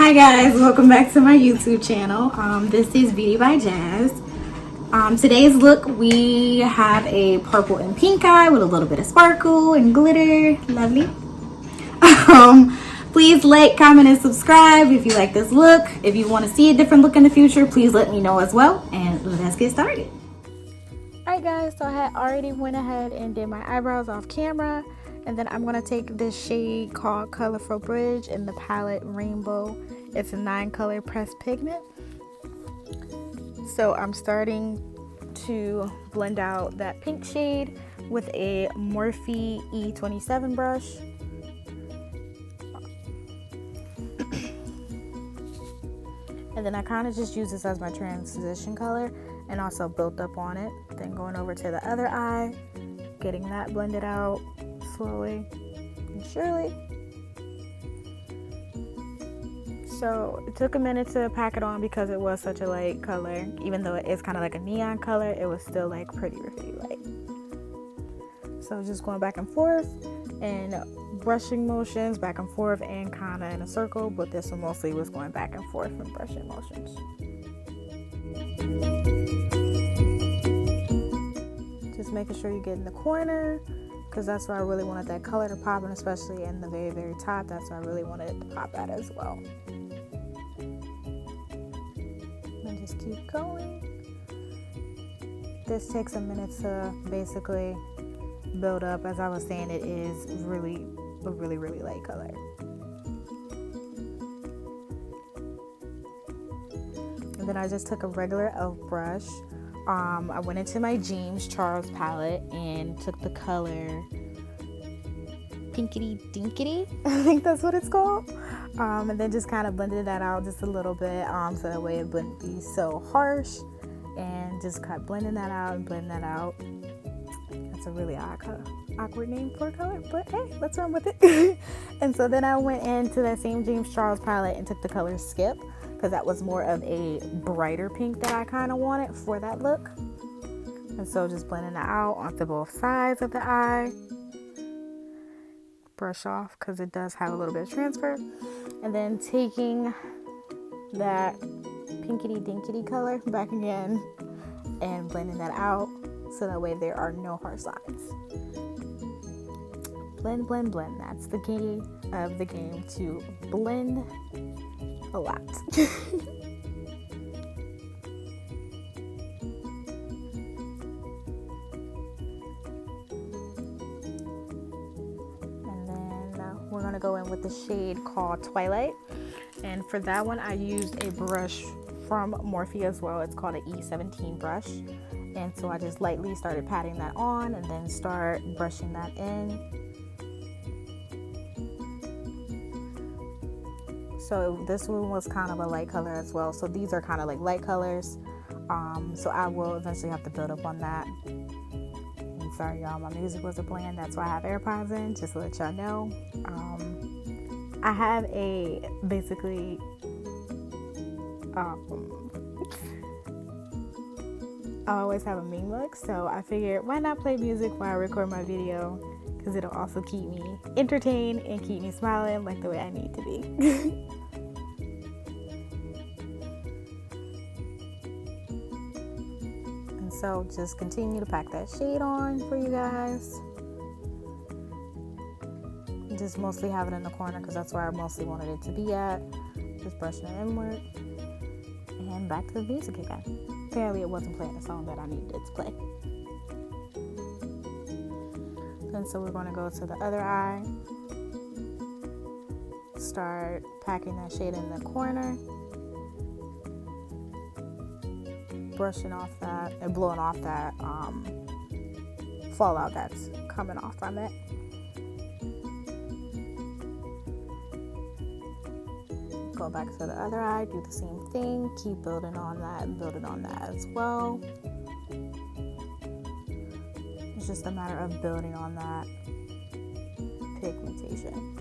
Hi guys, welcome back to my YouTube channel. This is Beauty by Jazz. Today's look, we have a purple and pink eye with a little bit of sparkle and glitter. Lovely. Please like, comment, and subscribe if you like this look. If you want to see a different look in the future, please let me know as well. And let's get started. Alright guys, so I had already went ahead and did my eyebrows off camera. And then I'm going to take this shade called Colorful Bridge in the palette Rainbow. It's a 9-color pressed pigment. So I'm starting to blend out that pink shade with a Morphe E27 brush. And then I kind of just use this as my transition color and also built up on it. Then going over to the other eye, getting that blended out slowly and surely. So it took a minute to pack it on because it was such a light color. Even though it is kind of like a neon color, it was still like pretty light. So just going back and forth and brushing motions back and forth and kind of in a circle, but this one mostly was going back and forth and brushing motions. Just making sure you get in the corner, because that's where I really wanted that color to pop, and especially in the very top, that's where I really wanted it to pop at as well. And just keep going. This takes a minute to basically build up. As I was saying, it is really a really light color. And then I just took a regular e.l.f. brush. I went into my James Charles palette and took the color Pinkity Dinkity, I think that's what it's called. And then just kind of blended that out just a little bit, so that way it wouldn't be so harsh. And just kept blending that out and blending that out. That's a really awkward name for a color, but hey, let's run with it. And so then I went into that same James Charles palette and took the color Skip, because that was more of a brighter pink that I kind of wanted for that look. And so just blending that out onto both sides of the eye. Brush off because it does have a little bit of transfer. And then taking that pinkity dinkity color back again and blending that out so that way there are no harsh lines. Blend, blend, blend. That's the key of the game, to blend a lot. And then we're going to go in with the shade called Twilight. And for that one, I used a brush from Morphe as well. It's called an E17 brush. And so I just lightly started patting that on and then start brushing that in. So this one was kind of a light color as well. So these are kind of like light colors. So I will eventually have to build up on that. I'm sorry y'all, my music wasn't playing. That's why I have AirPods in, just to let y'all know. I have a basically I always have a mean look, so I figured why not play music while I record my video, because it'll also keep me entertained and keep me smiling like the way I need to be. And so just continue to pack that shade on for you guys. Just mostly have it in the corner because that's where I mostly wanted it to be at. Just brushing it inward. And back to the music again. Apparently it wasn't playing the song that I needed it to play. And so we're going to go to the other eye. Start packing that shade in the corner. Brushing off that and blowing off that fallout that's coming off from it. Go back to the other eye, do the same thing, keep building on that and building on that as well. It's just a matter of building on that pigmentation.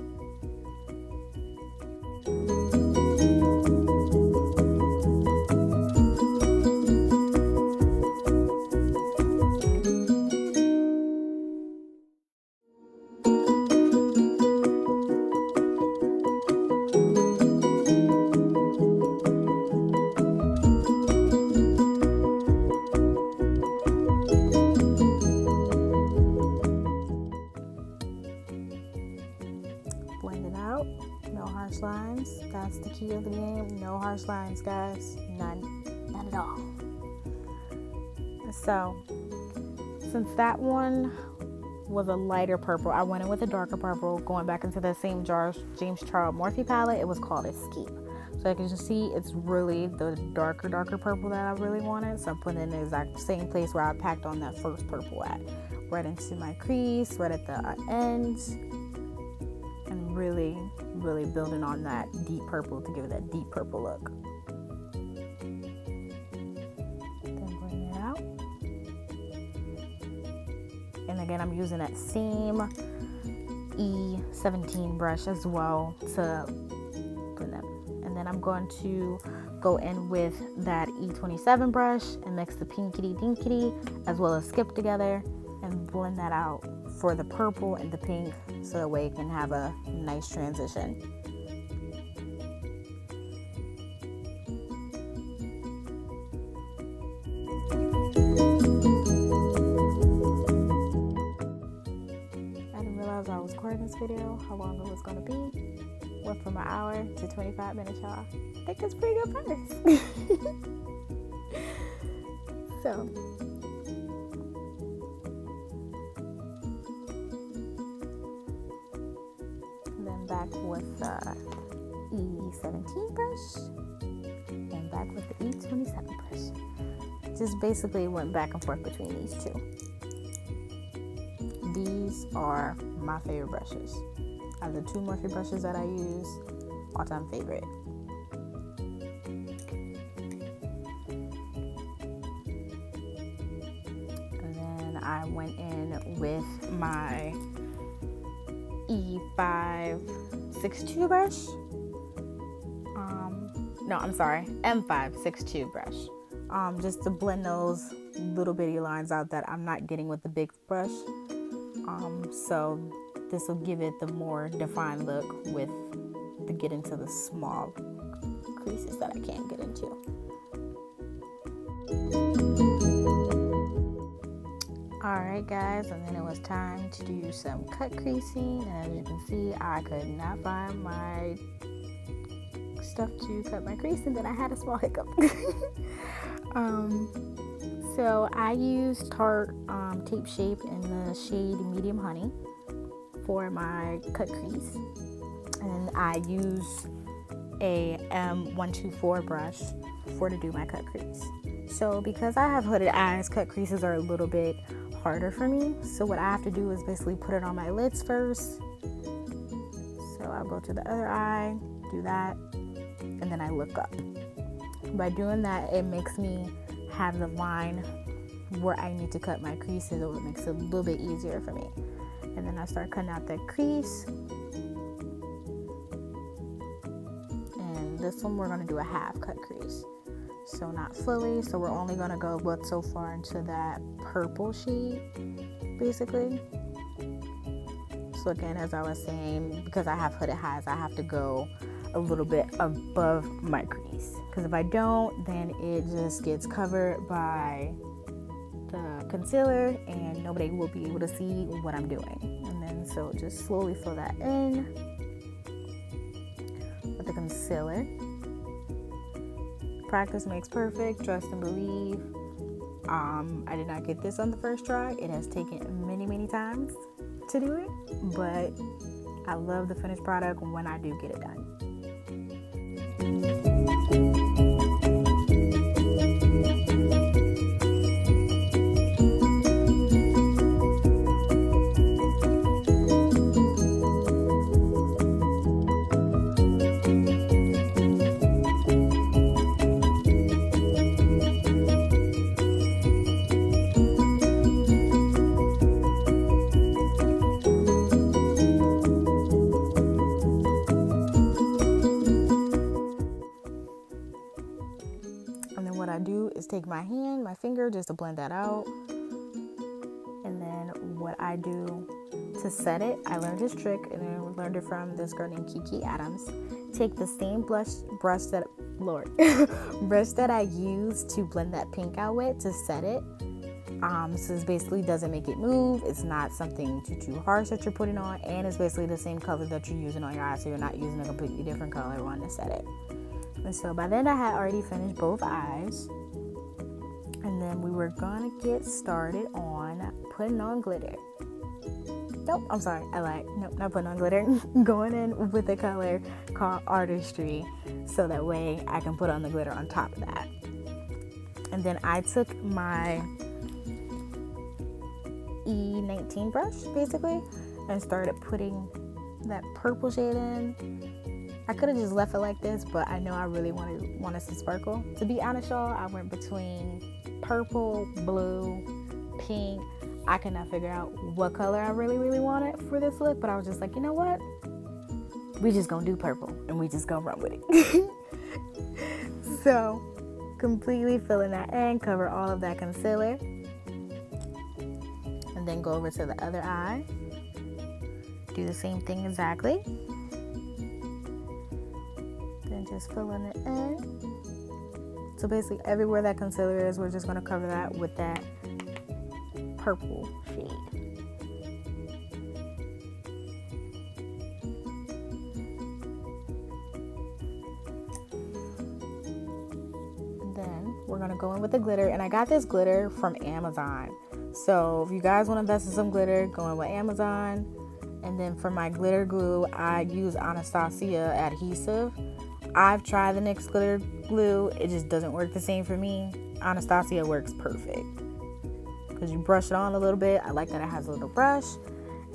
harsh lines. That's the key of the game. No harsh lines, guys. None at all. So, since that one was a lighter purple, I went in with a darker purple, going back into the same James Charles Morphe palette. It was called Escape. So you can just see it's really the darker purple that I really wanted. So I'm putting it in the exact same place where I packed on that first purple at. Right into my crease, right at the ends. And really, really building on that deep purple to give it that deep purple look. Then bring it out. And again, I'm using that same E17 brush as well to blend them. And then I'm going to go in with that E27 brush and mix the pinkity dinkity as well as skip together and blend that out for the purple and the pink so that way it can have a nice transition. I didn't realize I was recording this video, how long it was going to be. Went from an hour to 25 minutes, y'all. I think that's pretty good progress. So, and then back with the E17 brush, and back with the E27 brush. Just basically went back and forth between these two. These are my favorite brushes. Out of the two Morphe brushes that I use, all-time favorite. And then I went in with my E562 brush. M562 brush. Just to blend those little bitty lines out that I'm not getting with the big brush. So this will give it the more defined look with to get into the small creases that I can't get into. Alright guys, and then it was time to do some cut creasing, and as you can see I could not find my stuff to cut my crease, and then I had a small hiccup. So I used Tarte Tape Shape in the shade Medium Honey for my cut crease, and I use a M124 brush to do my cut crease. So because I have hooded eyes, cut creases are a little bit harder for me, so what I have to do is basically put it on my lids first. So I'll go to the other eye, do that, and then I look up. By doing that, it makes me have the line where I need to cut my creases, so it makes it a little bit easier for me. And then I start cutting out that crease. And this one we're going to do a half cut crease. So not fully, so we're only going to go but so far into that purple shade, basically. So again, as I was saying, because I have hooded eyes, I have to go a little bit above my crease. Because if I don't, then it just gets covered by the concealer and nobody will be able to see what I'm doing. And then so just slowly fill that in with the concealer. Practice makes perfect, trust and believe. I did not get this on the first try. It has taken many times to do it, but I love the finished product when I do get it done. Take my finger just to blend that out, and then what I do to set it, I learned this trick and I learned it from this girl named Kiki Adams. Take the same brush that I used to blend that pink out with to set it, So this basically doesn't make it move. It's not something too harsh that you're putting on, and it's basically the same color that you're using on your eyes, so you're not using a completely different color on to set it. And so by then I had already finished both eyes, and then we were gonna get started on putting on glitter. Nope, I'm sorry, nope, not putting on glitter. Going in with a color called Artistry, so that way I can put on the glitter on top of that. And then I took my E19 brush basically and started putting that purple shade in. I could have just left it like this, but I know I really want us to sparkle. To be honest, y'all, I went between purple, blue, pink. I could not figure out what color I really wanted for this look, but I was just like, you know what? We just gonna do purple and we just gonna run with it. So, completely filling that in, cover all of that concealer. And then go over to the other eye. Do the same thing exactly. Then just filling it in. So basically everywhere that concealer is, we're just gonna cover that with that purple shade. And then we're gonna go in with the glitter, and I got this glitter from Amazon. So if you guys want to invest in some glitter, go in with Amazon. And then for my glitter glue, I use Anastasia Adhesive. I've tried the NYX glitter glue. It just doesn't work the same for me. Anastasia works perfect because you brush it on a little bit. I like that it has a little brush.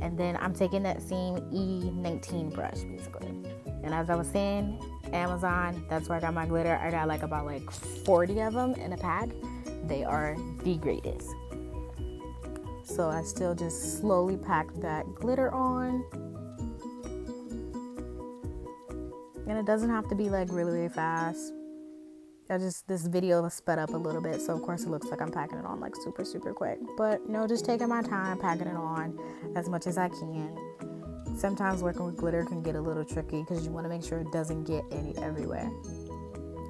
And then I'm taking that same E19 brush basically. And as I was saying, Amazon, that's where I got my glitter. I got about 40 of them in a pack. They are the greatest. So I still just slowly pack that glitter on. And it doesn't have to be really fast. This video was sped up a little bit, so of course it looks like I'm packing it on super quick. But no, just taking my time, packing it on as much as I can. Sometimes working with glitter can get a little tricky because you want to make sure it doesn't get any everywhere.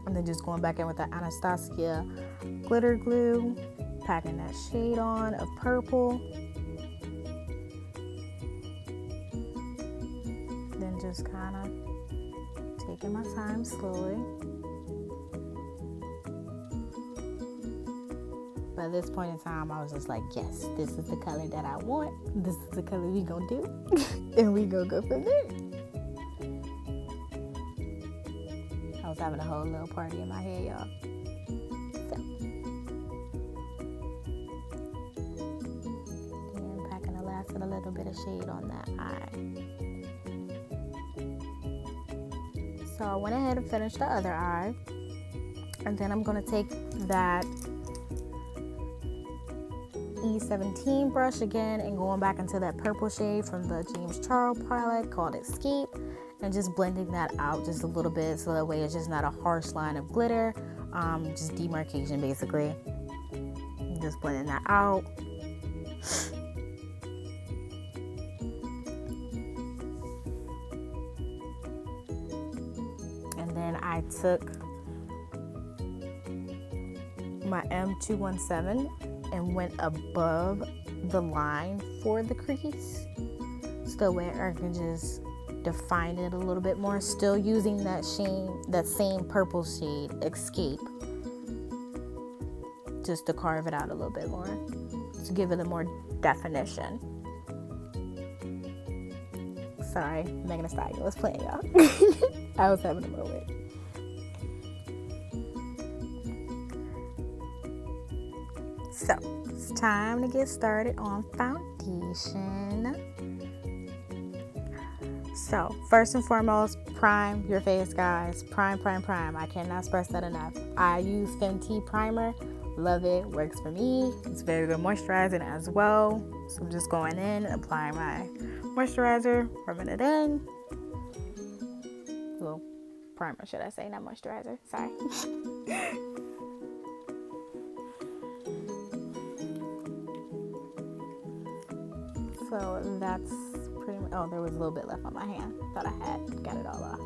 And then just going back in with the Anastasia glitter glue, packing that shade on of purple. Then just kind of taking my time slowly. By this point in time, I was just like, yes, this is the color that I want. This is the color we gonna do. And we gonna go from there. I was having a whole little party in my head, y'all. And a little bit of shade on that eye. So I went ahead and finished the other eye. And then I'm going to take that E17 brush again and going back into that purple shade from the James Charles palette called Escape, and just blending that out just a little bit so that way it's just not a harsh line of glitter, just demarcation basically. Just blending that out. And then I took my M217 and went above the line for the crease, so where I can just define it a little bit more, still using that same purple shade, Escape, just to carve it out a little bit more, to give it a more definition. Sorry, Anastasia was playing, y'all. I was having a moment. So, it's time to get started on foundation. So, first and foremost, prime your face, guys. Prime. I cannot stress that enough. I use Fenty primer. Love it. Works for me. It's very good moisturizing as well. So, I'm just going in, applying my moisturizer, rubbing it in. Well, primer, should I say, not moisturizer. Sorry. So that's pretty much, oh, there was a little bit left on my hand. Thought I had got it all off.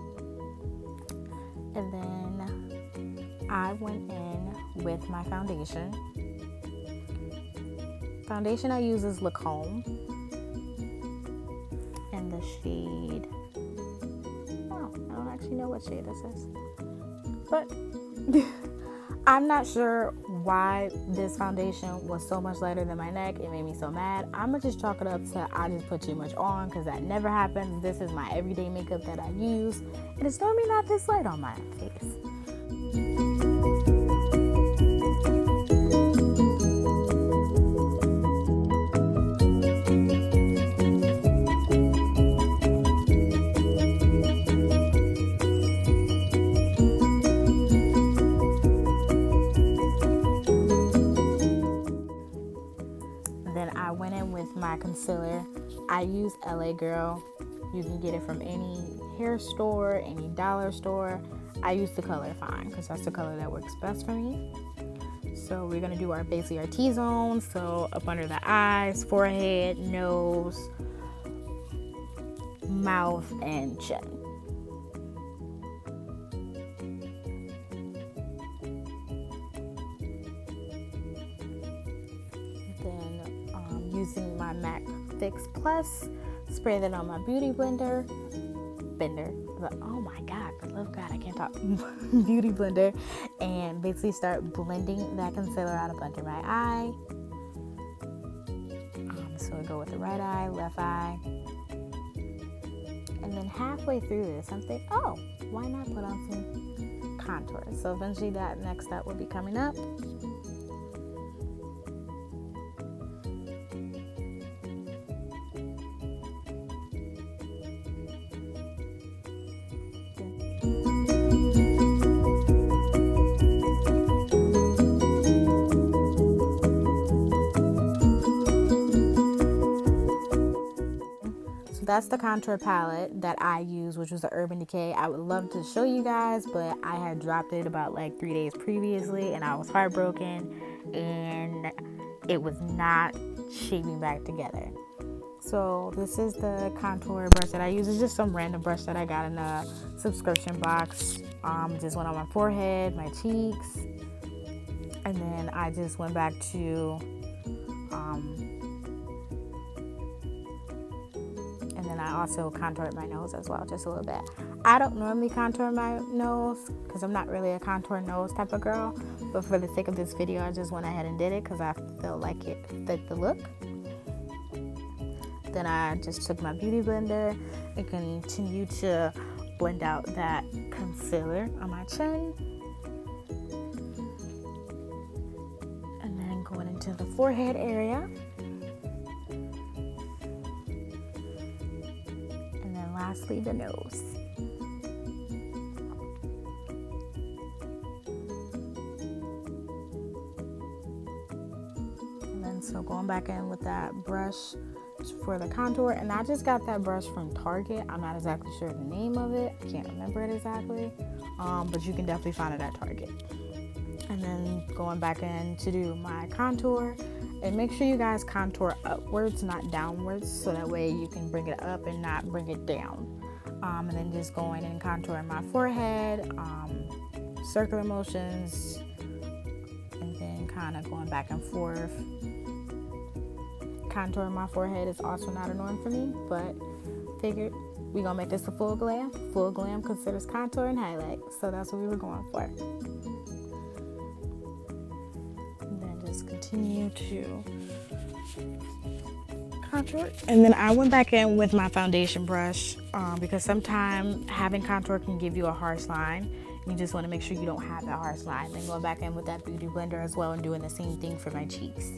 And then I went in with my foundation. Foundation I use is Lacombe in the shade, oh, I don't actually know what shade this is, but I'm not sure why this foundation was so much lighter than my neck. It made me so mad. I'm gonna just chalk it up to I just put too much on, because that never happens. This is my everyday makeup that I use, and it's normally not this light on my face. Concealer. I use L.A Girl. You can get it from any hair store, any dollar store. I use the color Fine because that's the color that works best for me. So we're gonna do basically our T-zone. So up under the eyes, forehead, nose, mouth, and chin. Using my MAC Fix Plus, spray that on my beauty blender. Oh my god, for the love of God, I can't talk. Beauty blender, and basically start blending that concealer out up under my eye. So I go with the right eye, left eye, and then halfway through this, I'm thinking, oh, why not put on some contour? So eventually that next step will be coming up. That's the contour palette that I use, which was the Urban Decay. I would love to show you guys, but I had dropped it about like 3 days previously, and I was heartbroken, and it was not shaping back together. So this is the contour brush that I use. It's just some random brush that I got in a subscription box. Just went on my forehead, my cheeks, and then I just went back to and I also contoured my nose as well, just a little bit. I don't normally contour my nose because I'm not really a contour nose type of girl, but for the sake of this video, I just went ahead and did it because I felt like it fit the look. Then I just took my beauty blender and continued to blend out that concealer on my chin. And then going into the forehead area. Lastly, the nose. And then so going back in with that brush for the contour, and I just got that brush from Target. I'm not exactly sure the name of it. I can't remember it exactly, but you can definitely find it at Target. And then going back in to do my contour. And make sure you guys contour upwards, not downwards, so that way you can bring it up and not bring it down. And then just going and contouring my forehead, circular motions, and then kind of going back and forth. Contouring my forehead is also not a norm for me, but figured we're gonna make this a full glam. Full glam considers contour and highlight, so that's what we were going for. Continue to contour, and then I went back in with my foundation brush because sometimes having contour can give you a harsh line. You just want to make sure you don't have that harsh line. Then going back in with that beauty blender as well and doing the same thing for my cheeks.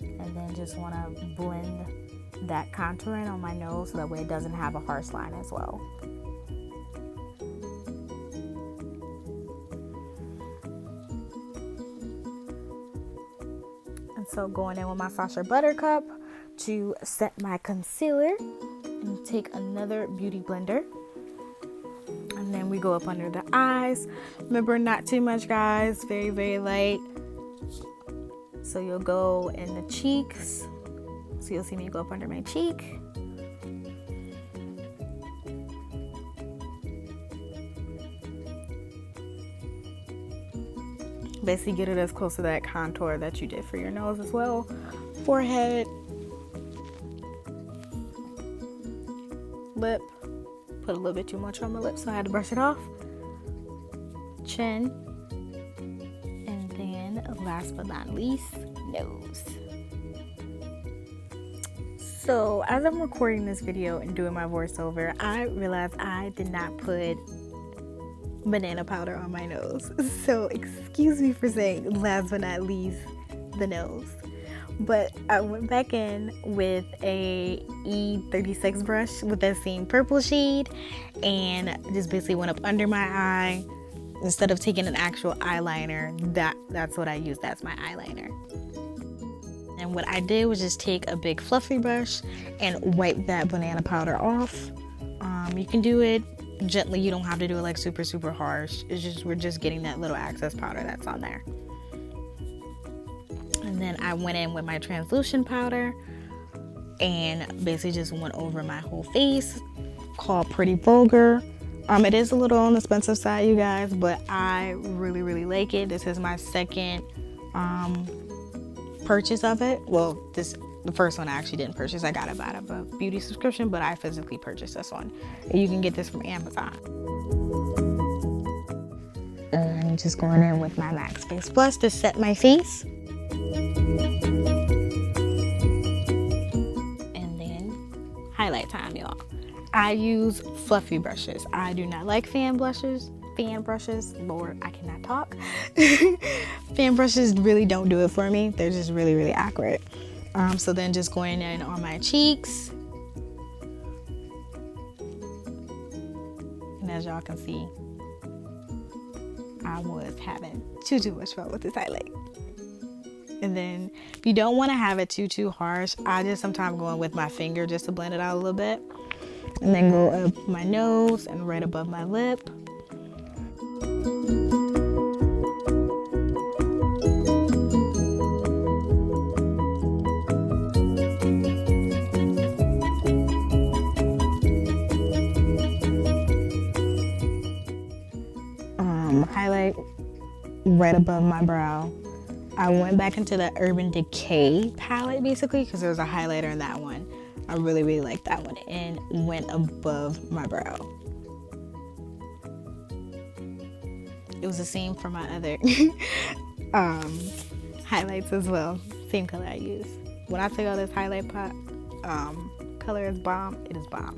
And then just want to blend that contour in on my nose so that way it doesn't have a harsh line as well. So going in with my Sacha Buttercup to set my concealer, and take another beauty blender, and then we go up under the eyes. Remember, not too much, guys, very, very light. So you'll go in the cheeks, so you'll see me go up under my cheek. Basically get it as close to that contour that you did for your nose as well. Forehead, lip, put a little bit too much on my lip, so I had to brush it off. Chin, and then last but not least, nose. So as I'm recording this video and doing my voiceover, I realized I did not put banana powder on my nose. So excuse me for saying last but not least, the nose. But I went back in with a E36 brush with that same purple shade and just basically went up under my eye. Instead of taking an actual eyeliner, that's what I used as my eyeliner. And what I did was just take a big fluffy brush and wipe that banana powder off. You can do it gently, you don't have to do it like super harsh. It's just, we're just getting that little excess powder that's on there. And then I went in with my translucent powder and basically just went over my whole face, called Pretty Vulgar. It is a little on the expensive side, you guys, but I really like it. This is my second purchase of it. Well, the first one I actually didn't purchase. I got it out of a beauty subscription, but I physically purchased this one. You can get this from Amazon. And just going in with my MAC Face Plus to set my face. And then highlight time, y'all. I use fluffy brushes. I do not like fan brushes. Lord, I cannot talk. Fan brushes really don't do it for me. They're just really accurate. So then just going in on my cheeks. And as y'all can see, I was having too much fun with this highlight. And then if you don't want to have it too harsh, I just sometimes go in with my finger just to blend it out a little bit. And then go up my nose and right above my lip. Highlight right above my brow. I went back into the Urban Decay palette basically because there was a highlighter in that one. I really liked that one, and went above my brow. It was the same for my other highlights as well. Same color I use. When I tell y'all this highlight pot color is bomb, it is bomb.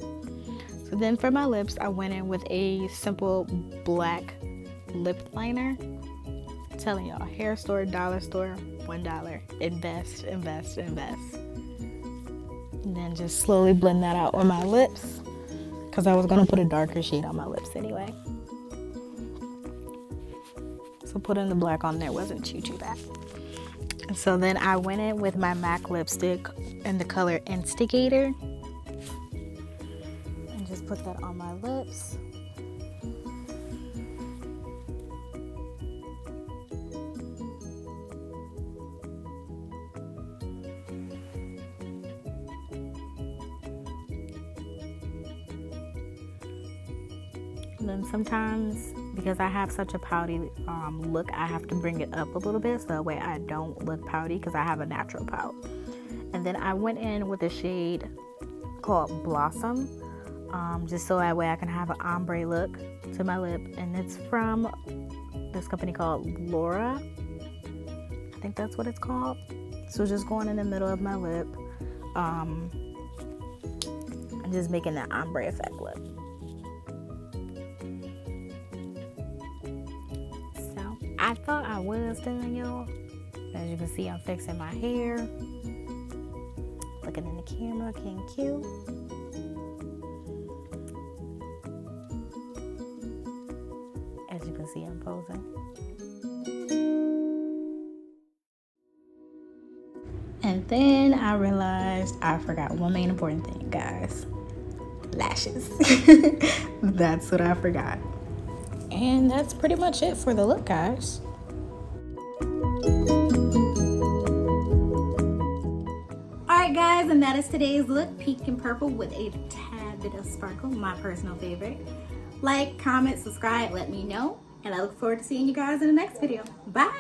So then for my lips, I went in with a simple black lip liner. I'm telling y'all, hair store, dollar store, $1. Invest. And then just slowly blend that out on my lips because I was going to put a darker shade on my lips anyway. So putting the black on there wasn't too bad. And so then I went in with my MAC lipstick in the color Instigator. And just put that on my lips. And then sometimes, because I have such a pouty look, I have to bring it up a little bit so that way I don't look pouty because I have a natural pout. And then I went in with a shade called Blossom, just so that way I can have an ombre look to my lip. And it's from this company called Laura. I think that's what it's called. So just going in the middle of my lip and just making that ombre effect look. I thought I was done, y'all. As you can see, I'm fixing my hair. Looking in the camera, looking cute. As you can see, I'm posing. And then I realized I forgot one main important thing, guys. Lashes. That's what I forgot. And that's pretty much it for the look, guys. Alright guys, and that is today's look. Pink and purple with a tad bit of sparkle, my personal favorite. Like, comment, subscribe, let me know. And I look forward to seeing you guys in the next video. Bye!